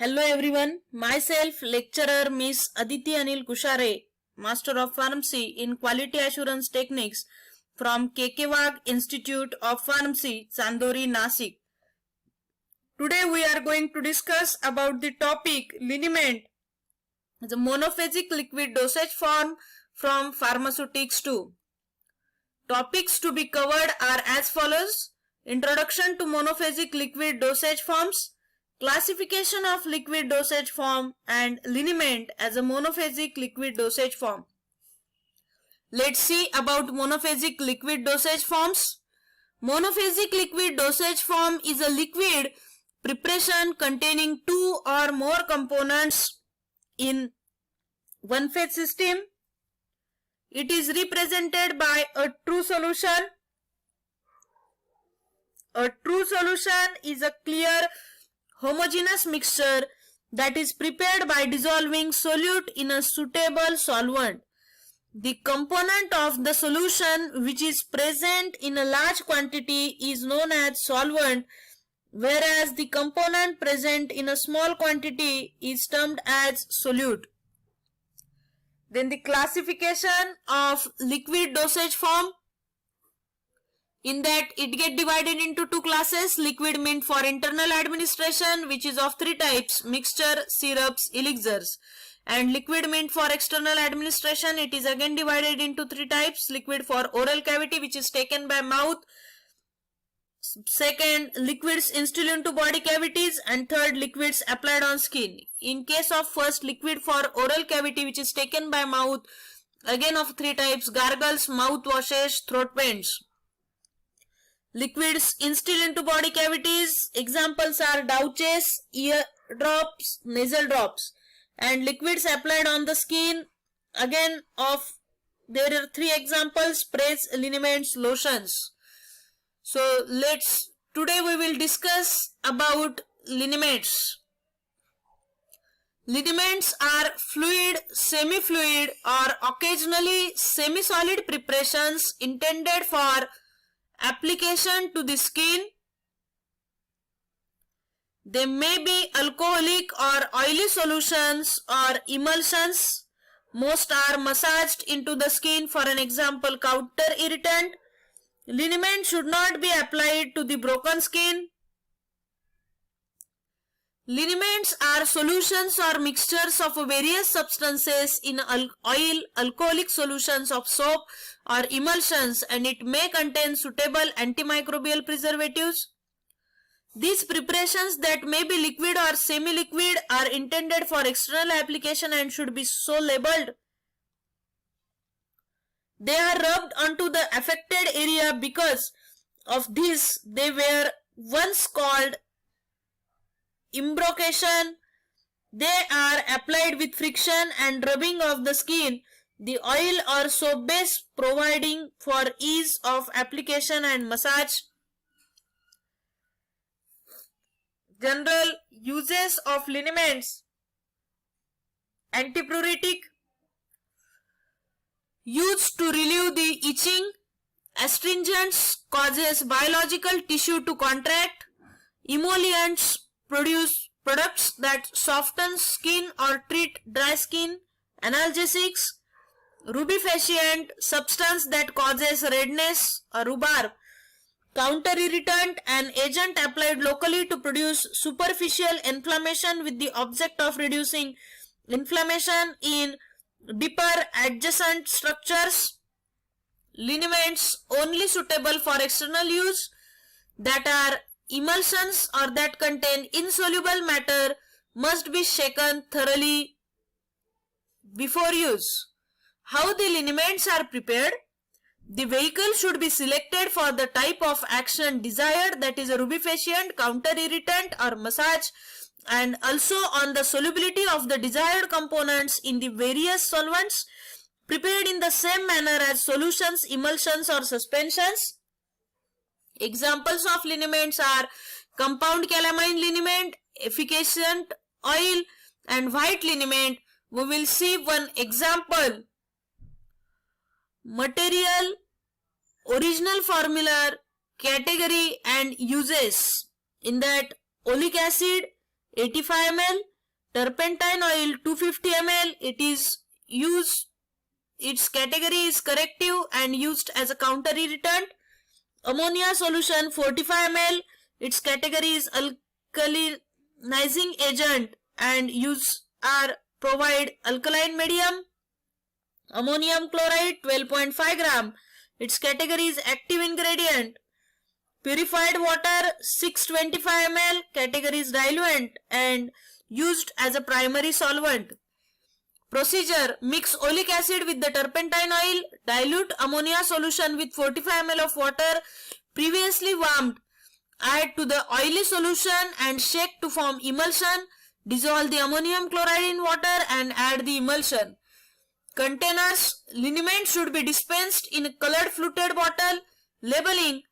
Hello everyone, myself lecturer Miss Aditi Anil Kushare, Master of Pharmacy in Quality Assurance Techniques from KK Wagh Institute of Pharmacy, Chandori, Nasik. Today we are going to discuss about the topic liniment, the monophasic liquid dosage form from pharmaceutics 2. Topics to be covered are as follows: introduction to monophasic liquid dosage forms, classification of liquid dosage form, and liniment as a monophasic liquid dosage form. Let's see about monophasic liquid dosage forms. Monophasic liquid dosage form is a liquid preparation containing two or more components in one phase system. It is represented by a true solution. A true solution is a clear homogeneous mixture that is prepared by dissolving solute in a suitable solvent. The component of the solution which is present in a large quantity is known as solvent, whereas the component present in a small quantity is termed as solute. Then the classification of liquid dosage form, in that it get divided into two classes: liquid meant for internal administration, which is of three types: mixture, syrups, elixirs, and liquid meant for external administration. It is again divided into three types: liquid for oral cavity, which is taken by mouth; second, liquids instilled into body cavities; and third, liquids applied on skin. In case of first, liquid for oral cavity, which is taken by mouth, again of three types: gargles, mouth washes, throat paints. Liquids instilled into body cavities, examples are douches, ear drops, nasal drops. And liquids applied on the skin, again there are three examples: sprays, liniments, lotions. So today we will discuss about liniments. Liniments are fluid, semi-fluid, or occasionally semi-solid preparations intended for application to the skin. They may be alcoholic or oily solutions or emulsions. Most are massaged into the skin. For an example, counter irritant. Liniment should not be applied to the broken skin. Liniments are solutions or mixtures of various substances in oil, alcoholic solutions of soap, or emulsions, and it may contain suitable antimicrobial preservatives. These preparations that may be liquid or semi-liquid are intended for external application and should be so labeled. They are rubbed onto the affected area. Because of this, they were once called embrocation. They are applied with friction and rubbing of the skin, the oil or soap base, providing for ease of application and massage. General uses of liniments: antipruritic, used to relieve the itching; astringents, causes biological tissue to contract; emollients, produce products that soften skin or treat dry skin; analgesics, rubefacient, substance that causes redness or rhubarb; counter irritant, an agent applied locally to produce superficial inflammation with the object of reducing inflammation in deeper adjacent structures. Liniments only suitable for external use, that are emulsions or that contain insoluble matter, must be shaken thoroughly before use. How the liniments are prepared? The vehicle should be selected for the type of action desired, that is a rubefacient, counter irritant, or massage, and also on the solubility of the desired components in the various solvents, prepared in the same manner as solutions, emulsions, or suspensions. Examples of liniments are compound calamine liniment, efficient oil, and white liniment. We will see one example: material, original formula, category, and uses. In that, oleic acid 85 ml, Turpentine oil 250 ml, it is used, its category is corrective and used as a counter irritant. Ammonia solution 45 ml, its category is alkalinizing agent and use are provide alkaline medium. Ammonium chloride 12.5 gram, its category is active ingredient. Purified water 625 ml, category is diluent and used as a primary solvent. Procedure: mix oleic acid with the turpentine oil, dilute ammonia solution with 45 ml of water previously warmed, add to the oily solution and shake to form emulsion. Dissolve the ammonium chloride in water and add the emulsion. Containers: liniment should be dispensed in a colored fluted bottle. Labeling: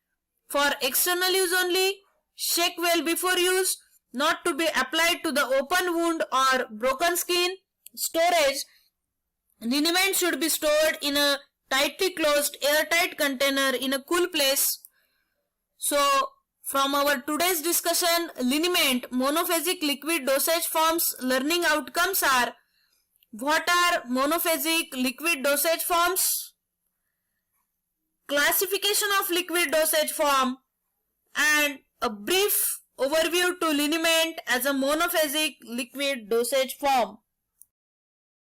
for external use only. Shake well before use, not to be applied to the open wound or broken skin. Storage: liniment should be stored in a tightly closed airtight container in a cool place. So from our today's discussion, liniment, monophasic liquid dosage forms, learning outcomes are: what are monophasic liquid dosage forms, classification of liquid dosage form, and a brief overview to liniment as a monophasic liquid dosage form.